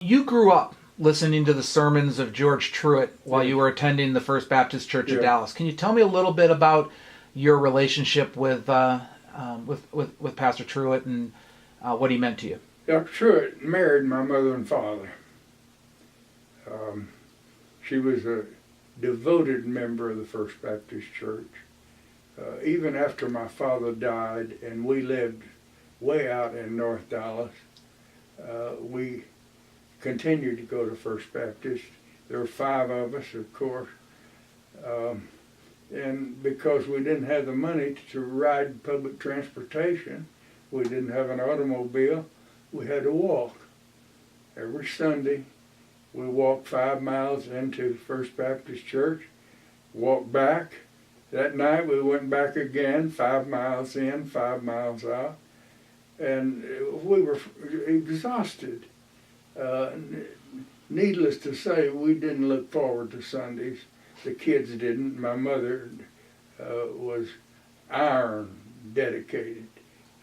you grew up listening to the sermons of George Truett while Yeah. you were attending the First Baptist Church of Yeah. Dallas. Can you tell me a little bit about your relationship with Pastor Truett and what he meant to you? Dr. Truett married my mother and father. She was a devoted member of the First Baptist Church. Even after my father died and we lived way out in North Dallas, we continued to go to First Baptist. There were 5 of us, of course. And because we didn't have the money to ride public transportation, we didn't have an automobile, we had to walk. Every Sunday, we walked 5 miles into First Baptist Church, walked back. That night we went back again, 5 miles in, 5 miles out. And we were exhausted. Needless to say, we didn't look forward to Sundays. The kids didn't. My mother was iron dedicated.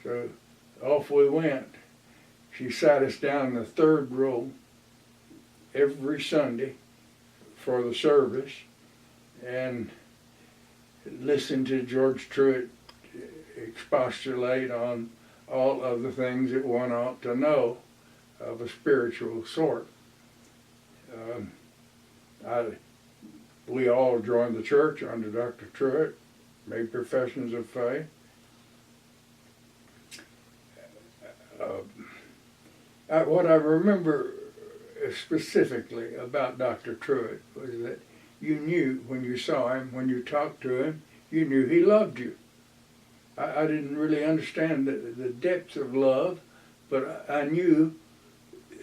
So off we went. She sat us down in the 3rd row every Sunday for the service and listened to George Truett expostulate on all of the things that one ought to know of a spiritual sort. We all joined the church under Dr. Truett, made professions of faith. What I remember specifically about Dr. Truett was that you knew when you saw him, when you talked to him, you knew he loved you. I didn't really understand the depth of love, but I knew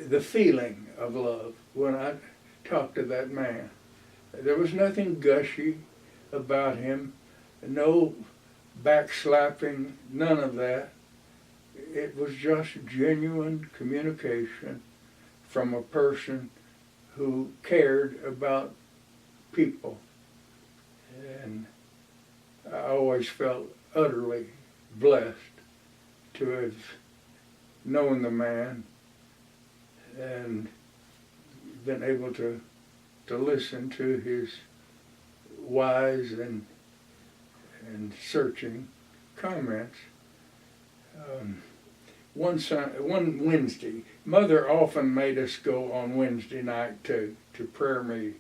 the feeling of love when I talked to that man. There was nothing gushy about him, no backslapping, none of that. It was just genuine communication from a person who cared about people. And I always felt utterly blessed to have known the man and been able to listen to his wise and searching comments. One Wednesday, Mother often made us go on Wednesday night to prayer meeting.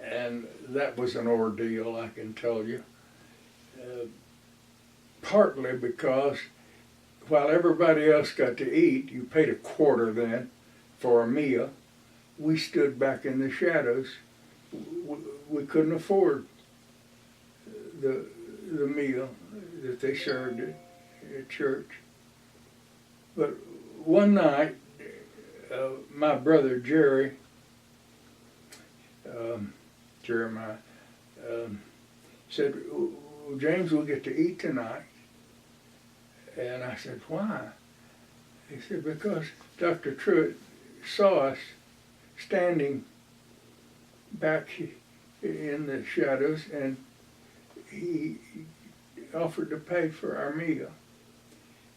And that was an ordeal, I can tell you. Partly because while everybody else got to eat, you paid a quarter then for a meal, we stood back in the shadows. We couldn't afford the meal that they served at church. But one night, my brother Jeremiah, said, James, we'll get to eat tonight. And I said, why? He said, because Dr. Truett saw us standing back in the shadows and he offered to pay for our meal.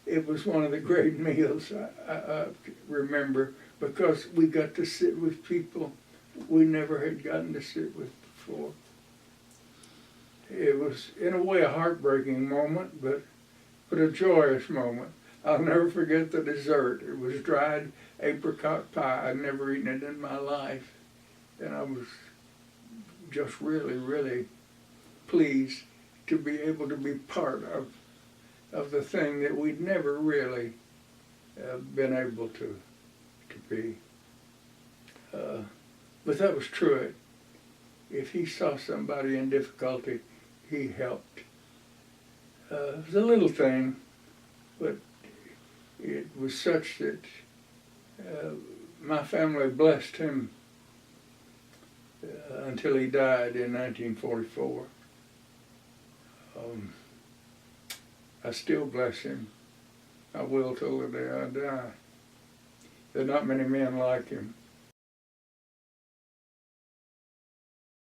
It was one of the great meals I remember because we got to sit with people we never had gotten to sit with before. It was, in a way, a heartbreaking moment, but a joyous moment. I'll never forget the dessert. It was dried apricot pie. I'd never eaten it in my life. And I was just really, really pleased to be able to be part of the thing that we'd never really been able to be. But that was Truett. If he saw somebody in difficulty, he helped. It was a little thing, but it was such that my family blessed him until he died in 1944. I still bless him. I will till the day I die. There are not many men like him.